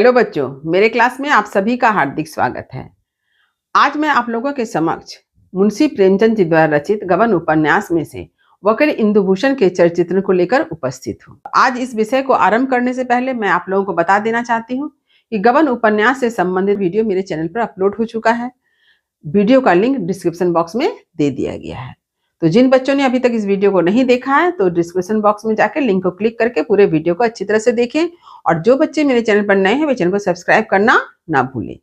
Hello बच्चों, मेरे class में आप सभी का हार्दिक स्वागत है। आज मैं आप लोगों के समक्ष मुंशी प्रेमचंद जी द्वारा रचित गबन उपन्यास में से वकील इंदुभूषण के चरित्र को लेकर उपस्थित हूँ। आज इस विषय को आरंभ करने से पहले मैं आप लोगों को बता देना चाहती हूँ कि गबन उपन्यास से संबंधित वीडियो मेरे चैनल पर अपलोड हो चुका है। वीडियो का लिंक डिस्क्रिप्शन बॉक्स में दे दिया गया है। तो जिन बच्चों ने अभी तक इस वीडियो को नहीं देखा है तो डिस्क्रिप्शन बॉक्स में जाकर लिंक को क्लिक करके पूरे वीडियो को अच्छी तरह से देखें। और जो बच्चे मेरे चैनल पर नए हैं वे चैनल को सब्सक्राइब करना ना भूलें।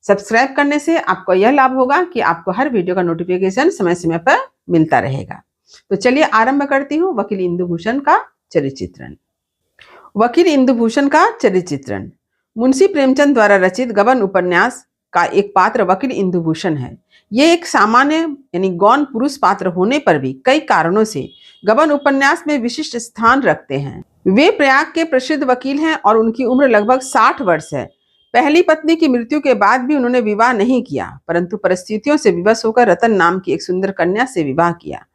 सब्सक्राइब करने से आपको यह लाभ होगा कि आपको हर वीडियो का नोटिफिकेशन समय समय पर मिलता रहेगा। तो चलिए आरंभ करती हूँ वकील इंदुभूषण का चरित्र। वकील इंदुभूषण का चरित्र मुंशी प्रेमचंद द्वारा रचित गबन उपन्यास का एक पात्र वकील इंदुभूषण है। ये एक सामान्य यानी गौण पुरुष पात्र होने पर भी कई कारणों से गबन उपन्यास में विशिष्ट स्थान रखते हैं। वे प्रयाग के प्रसिद्ध वकील हैं और उनकी उम्र लगभग 60 वर्ष है। पहली पत्नी की मृत्यु के बाद भी उन्होंने विवाह नहीं किया, परंतु परिस्थितियों से विवश होकर रतन नाम की एक सुंदर कन्या से विवाह किया।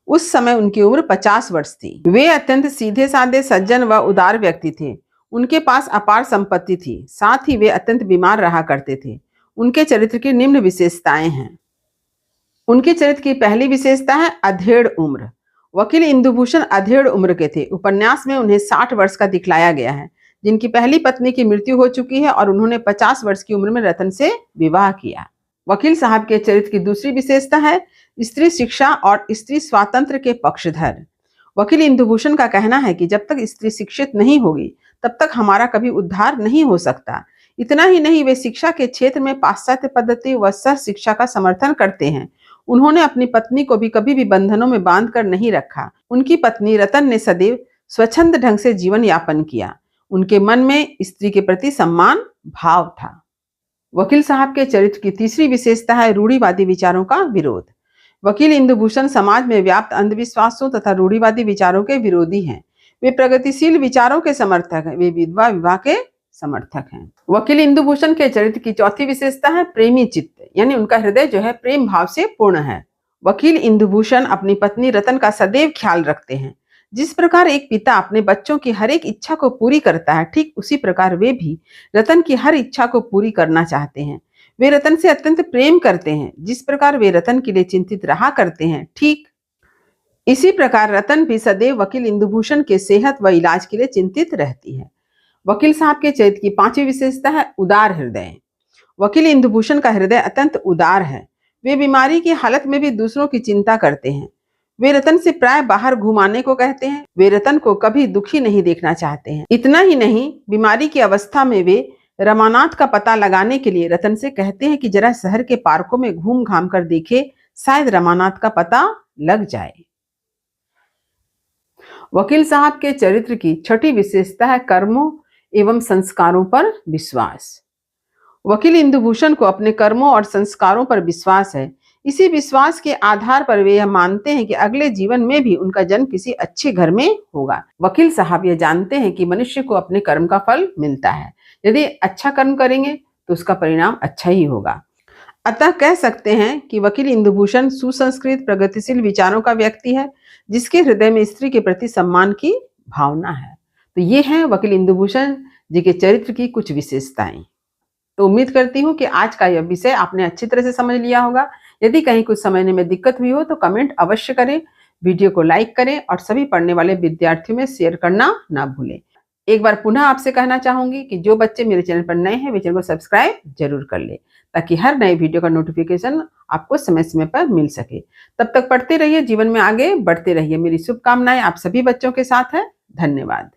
उस समय उनकी उम्र 50 वर्ष थी। वे अत्यंत सीधे साधे, सज्जन व उदार व्यक्ति थे। उनके पास अपार संपत्ति थी, साथ ही वे अत्यंत बीमार रहा करते थे। उनके चरित्र की निम्न विशेषताएं हैं। उनके चरित्र की पहली विशेषता है अधेड़ उम्र। वकील इंदुभूषण अधेड़ उम्र के थे। उपन्यास में उन्हें 60 वर्ष का दिखलाया गया है, जिनकी पहली पत्नी की मृत्यु हो चुकी है और उन्होंने 50 वर्ष की उम्र में रतन से विवाह किया। वकील साहब के चरित्र की दूसरी विशेषता है स्त्री शिक्षा और स्त्री स्वातंत्र के पक्षधर। वकील इंदुभूषण का कहना है कि जब तक स्त्री शिक्षित नहीं होगी तब तक हमारा कभी उद्धार नहीं हो सकता। इतना ही नहीं, वे शिक्षा के क्षेत्र में पाश्चात्य पद्धति व सह शिक्षा का समर्थन करते हैं। उन्होंने अपनी पत्नी को भी कभी भी बंधनों में बांध कर नहीं रखा। उनकी पत्नी रतन ने सदैव स्वच्छंद ढंग से जीवन यापन किया। उनके मन में स्त्री के प्रति सम्मान भाव था। वकील साहब के चरित्र की तीसरी विशेषता है रूढ़िवादी विचारों का विरोध। वकील इंदुभूषण समाज में व्याप्त अंधविश्वासों तथा रूढ़िवादी विचारों के विरोधी हैं। वे प्रगतिशील विचारों के समर्थक हैं। वे विधवा विवाह के समर्थक हैं। वकील इंदुभूषण के चरित्र की चौथी विशेषता है प्रेमी चित्त, यानी उनका हृदय जो है प्रेम भाव से पूर्ण है। वकील इंदुभूषण अपनी पत्नी रतन का सदैव ख्याल रखते हैं। जिस प्रकार एक पिता अपने बच्चों की हर एक इच्छा को पूरी करता है, ठीक उसी प्रकार वे भी रतन की हर इच्छा को पूरी करना चाहते हैं। वे रतन से अत्यंत प्रेम करते हैं। जिस प्रकार वे रतन के लिए चिंतित रहा करते हैं, ठीक इसी प्रकार रतन भी सदैव वकील इंदुभूषण के सेहत व इलाज के लिए चिंतित रहती है। वकील साहब के चरित्र की पांचवी विशेषता है उदार हृदय। वकील इंदुभूषण का हृदय अत्यंत उदार है। वे बीमारी की हालत में भी दूसरों की चिंता करते हैं। वे रतन से प्राय बाहर घुमाने को कहते हैं। वे रतन को कभी दुखी नहीं देखना चाहते हैं। इतना ही नहीं, बीमारी की अवस्था में वे रमानाथ का पता लगाने के लिए रतन से कहते हैं कि जरा शहर के पार्कों में घूम घाम कर देखे, शायद रमानाथ का पता लग जाए। वकील साहब के चरित्र की छठी विशेषता है कर्मों एवं संस्कारों पर विश्वास। वकील इंदुभूषण को अपने कर्मों और संस्कारों पर विश्वास है। इसी विश्वास के आधार पर वे यह मानते हैं कि अगले जीवन में भी उनका जन्म किसी अच्छे घर में होगा। वकील साहब ये जानते हैं कि मनुष्य को अपने कर्म का फल मिलता है। यदि अच्छा कर्म करेंगे तो उसका परिणाम अच्छा ही होगा। अतः कह सकते हैं कि वकील इंदुभूषण सुसंस्कृत प्रगतिशील विचारों का व्यक्ति है, जिसके हृदय में स्त्री के प्रति सम्मान की भावना है। तो ये हैं वकील इंदुभूषण जी के चरित्र की कुछ विशेषताएं। तो उम्मीद करती हूँ कि आज का यह विषय आपने अच्छी तरह से समझ लिया होगा। यदि कहीं कुछ समझने में दिक्कत हुई हो तो कमेंट अवश्य करें, वीडियो को लाइक करें और सभी पढ़ने वाले विद्यार्थियों में शेयर करना ना भूलें। एक बार पुनः आपसे कहना चाहूंगी कि जो बच्चे मेरे चैनल पर नए हैं वे चैनल को सब्सक्राइब जरूर कर ले, ताकि हर नए वीडियो का नोटिफिकेशन आपको समय समय पर मिल सके। तब तक पढ़ते रहिए, जीवन में आगे बढ़ते रहिए। मेरी शुभकामनाएं आप सभी बच्चों के साथ है। धन्यवाद।